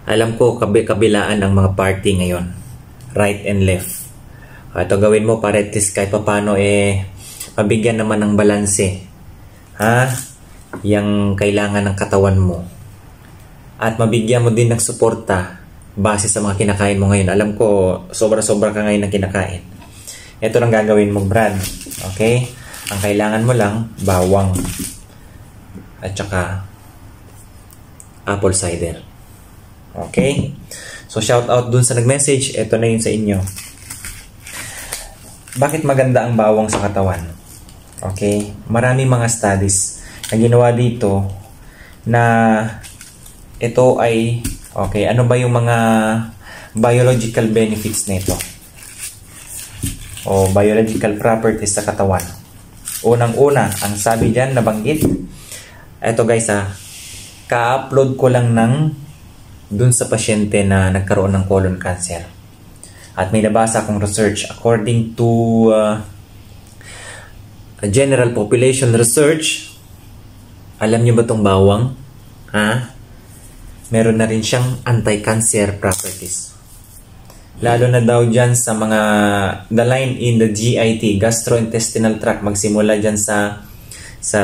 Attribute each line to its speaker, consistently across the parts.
Speaker 1: Alam ko, kabilaan ang mga party ngayon. Right and left. Ito gawin mo para at least kahit papano mabigyan naman ng balanse. Ha? Yang kailangan ng katawan mo. At mabigyan mo din ng suporta base sa mga kinakain mo ngayon. Alam ko, sobra-sobra ka ngayon ng kinakain. Ito lang gagawin mo, Brad. Okay? Ang kailangan mo lang, bawang. At saka, apple cider. Okay? So, shout out dun sa nag-message. Ito na yun sa inyo. Bakit maganda ang bawang sa katawan? Okay? Maraming mga studies na ginawa dito na ito ay, okay, ano ba yung mga biological benefits nito? O biological properties sa katawan. Unang-una, ang sabi dyan, nabanggit. Ito guys ka-upload ko lang dun sa pasyente na nagkaroon ng colon cancer. At may nabasa akong research. According to general population research, alam niyo ba itong bawang? Meron na rin siyang anti-cancer properties. Lalo na daw dyan sa mga the line in the GIT, gastrointestinal tract, magsimula dyan sa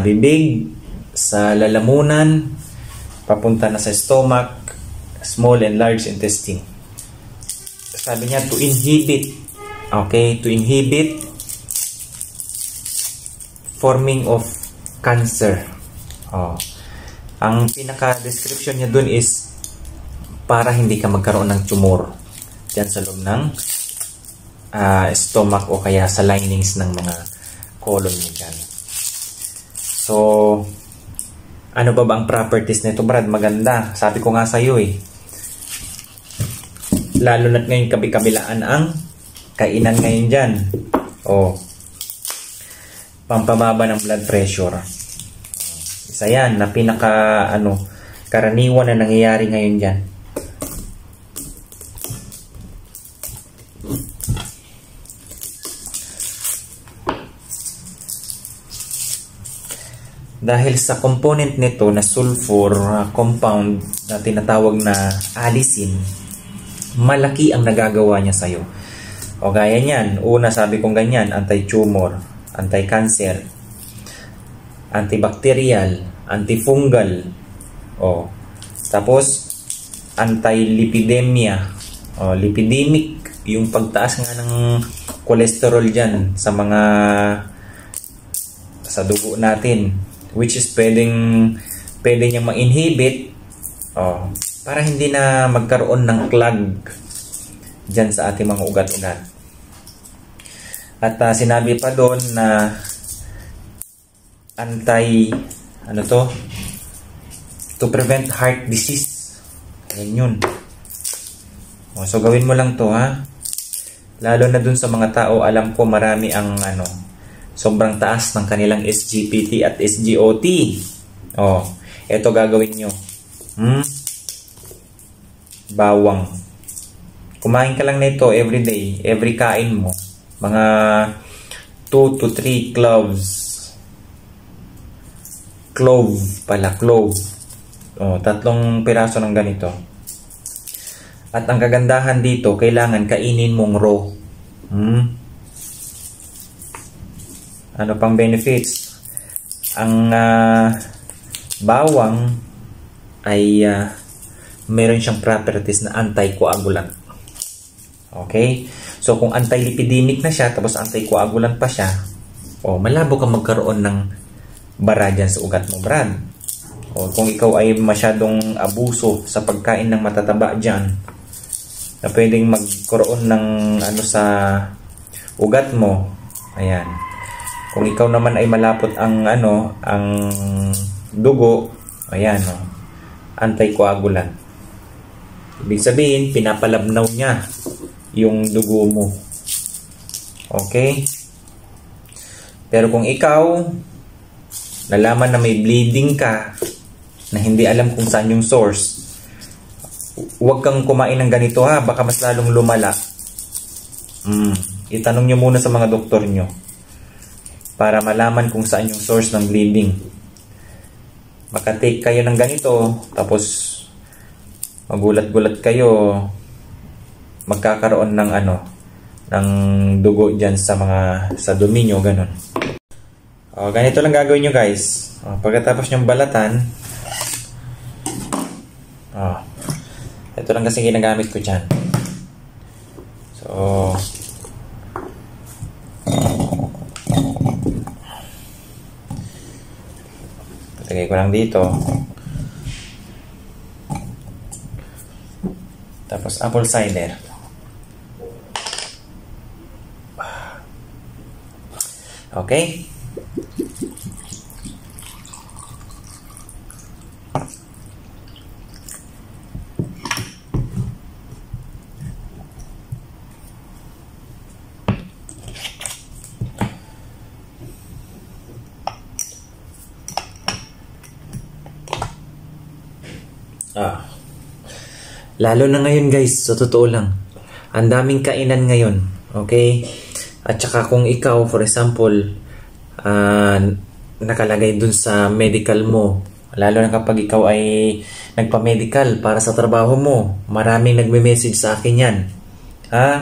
Speaker 1: bibig, sa lalamunan, papunta na sa stomach, small and large intestine. Sabi niya to inhibit, okay, to inhibit forming of cancer. Ang pinaka-description niya dun is para hindi ka magkaroon ng tumor dyan sa loob ng stomach o kaya sa linings ng mga colon mo dyan. So, ano ba ang properties nito, Brad? Maganda. Sabi ko nga sa'yo lalo na't ngayon kabilaan ang kainan ngayon dyan. Pampababa ng blood pressure. Isa yan na karaniwan na nangyayari ngayon dyan. Dahil sa component nito na sulfur compound na tinatawag na allicin, malaki ang nagagawa niya sa'yo. O gaya niyan, una sabi kong ganyan, anti-tumor, anti-cancer, antibacterial, antifungal, tapos anti-lipidemia, lipidemic, yung pagtaas nga ng cholesterol dyan sa dugo natin, which is pwede niyang ma-inhibit para hindi na magkaroon ng clog dyan sa ating mga ugat-ugat. At sinabi pa doon na to prevent heart disease. Ayan yun. So gawin mo lang to, lalo na dun sa mga tao, alam ko marami ang sobrang taas ng kanilang SGPT at SGOT. Ito gagawin nyo. Bawang. Kumain ka lang nito every day, every kain mo. Mga 2 to 3 cloves. Clove. 3 piraso ng ganito. At ang kagandahan dito, kailangan kainin mong raw. Ano pang benefits? Ang bawang ay meron siyang properties na anti-coagulant. Okay? So, kung anti-lipidemic na siya, tapos anti-coagulant pa siya, malabo ka magkaroon ng bara dyan sa ugat mo, Brad. Kung ikaw ay masyadong abuso sa pagkain ng matataba dyan, na pwedeng magkaroon ng sa ugat mo, ayan. Kung ikaw naman ay malapot ang dugo, ayan, anti-coagulant. Ibig sabihin, pinapalabnaw niya yung dugo mo. Okay? Pero kung ikaw nalaman na may bleeding ka na hindi alam kung saan yung source, huwag kang kumain ng ganito baka mas lalong lumala. Itanong nyo muna sa mga doktor nyo para malaman kung saan yung source ng bleeding. Makatake kayo ng ganito, tapos magulat-gulat kayo, magkakaroon ng ng dugo dyan sa dumi nyo, ganun. Ganito lang gagawin nyo guys. Pagkatapos nyong balatan, ito lang kasi ginagamit ko dyan. So, lagay ko lang dito. Tapos apple cider. Okay? Lalo na ngayon guys, sa totoo lang. Ang daming kainan ngayon. Okay? At saka kung ikaw, for example, nakalagay dun sa medical mo, lalo na kapag ikaw ay nagpa-medical para sa trabaho mo, maraming nagme-message sa akin yan.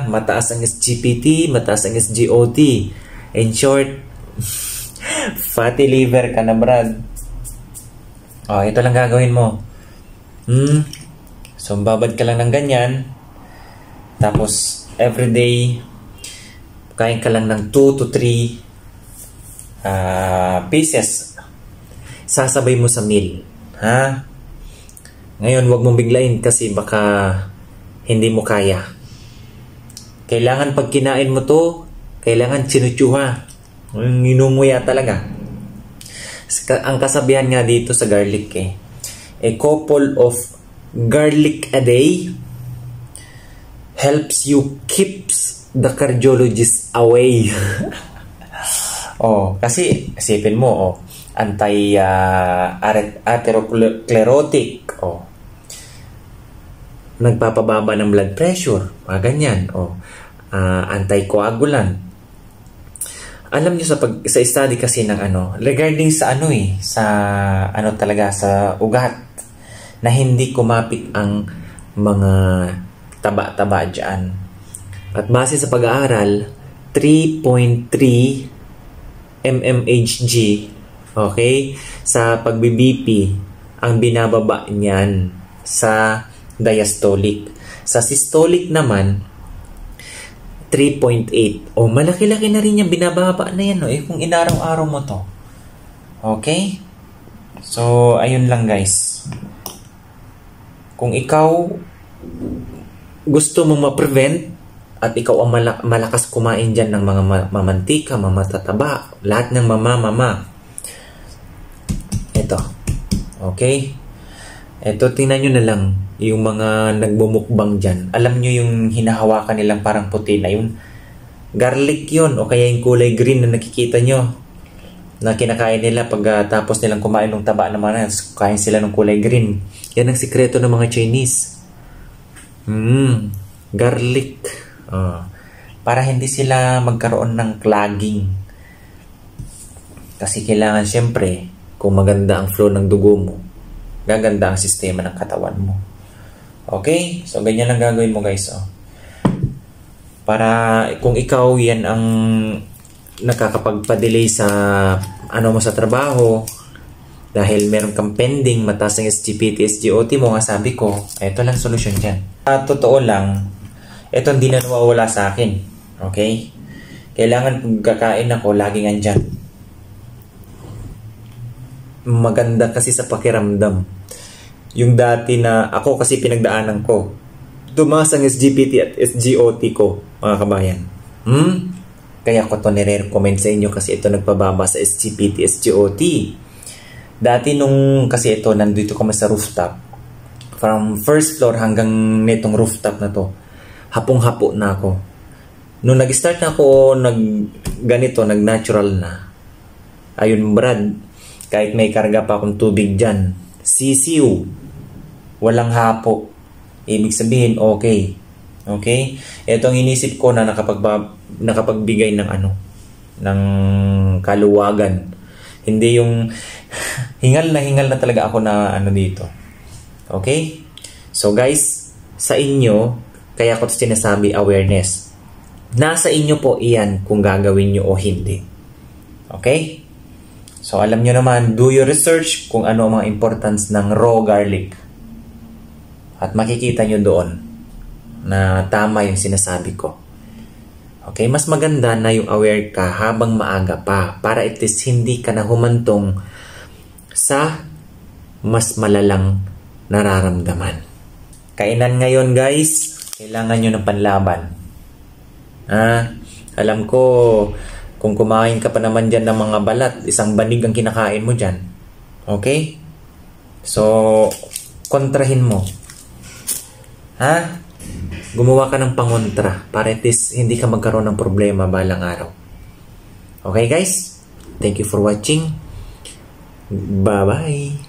Speaker 1: Mataas ang SGPT, mataas ang SGOT. In short, fatty liver ka na, Brad. Ito lang gagawin mo. So, babad ka lang ng ganyan. Tapos, everyday, kain ka lang ng 2 to 3 pieces. Sasabay mo sa meal. Ngayon, wag mong biglain kasi baka hindi mo kaya. Kailangan pag kinain mo to, kailangan sinutyuha. Inumuya talaga. Ang kasabihan nga dito sa garlic a couple of garlic a day helps you keeps the cardiologist away. Kasi isipin mo, anti-atherosclerotic, nagpapababa ng blood pressure, ganyan, anticoagulant. Alam niyo sa study kasi ng regarding sa talaga sa ugat, na hindi kumapit ang mga taba-taba dyan. At base sa pag-aaral, 3.3 mmHg, okay, sa pagbi-BP, ang binababa niyan sa diastolic. Sa systolic naman, 3.8. Malaki-laki na rin yan. Binababa na yan. Kung inaraw-araw mo to. Okay? So, ayun lang guys. Kung ikaw gusto mong ma-prevent at ikaw ang malakas kumain dyan ng mga mamantika, mamatataba, lahat ng mama. Ito. Okay? Ito, tingnan nyo na lang yung mga nagbumukbang dyan. Alam nyo yung hinahawakan nilang parang puti na yun. Garlic yun o kaya yung kulay green na nakikita nyo na kinakain nila pag tapos nilang kumain ng taba naman, kain sila ng kulay green. Yan ang sikreto ng mga Chinese. Garlic. Para hindi sila magkaroon ng clogging. Kasi kailangan syempre, kung maganda ang flow ng dugo mo, gaganda ang sistema ng katawan mo. Okay? So, ganyan lang gagawin mo guys. Para kung ikaw yan ang nakakapagpa-delay sa mo sa trabaho, dahil meron kang pending, mataas ang SGPT, SGOT mo, nga sabi ko, ito lang solusyon dyan. Totoo lang, ito hindi na nawawala sa akin. Okay? Kailangan kung kakain ako, laging andyan. Maganda kasi sa pakiramdam. Yung dati na ako kasi pinagdaanan ko, tumaas ang SGPT at SGOT ko, mga kabayan. Kaya ko ito nire-recommend sa inyo kasi ito nagpababa sa SGPT, SGOT. Dati nung kasi ito, nandito kami sa rooftop. From first floor hanggang netong rooftop na to, hapong-hapo na ako. Nung nag-start na ako, nag-natural na. Ayun, Brad, kahit may karga pa akong tubig dyan, sisiw, walang hapo. Ibig sabihin, okay. Okay? Ito ang inisip ko na nakapagbigay ng ng kaluwagan. Hindi yung hingal na talaga ako na dito. Okay? So guys, sa inyo, kaya ko sinasabi awareness. Nasa inyo po iyan kung gagawin nyo o hindi. Okay? So alam nyo naman, do your research kung ano ang mga importance ng raw garlic. At makikita nyo doon na tama yung sinasabi ko. Okay? Mas maganda na yung aware ka habang maaga pa para at least hindi ka na humantong sa mas malalang nararamdaman. Kainan ngayon guys, kailangan nyo ng panlaban. Alam ko, kung kumain ka pa naman dyan ng mga balat, isang banig ang kinakain mo dyan. Okay? So, kontrahin mo. Gumawa ka ng pangontra para at least hindi ka magkaroon ng problema balang araw. Okay guys? Thank you for watching. Bye-bye.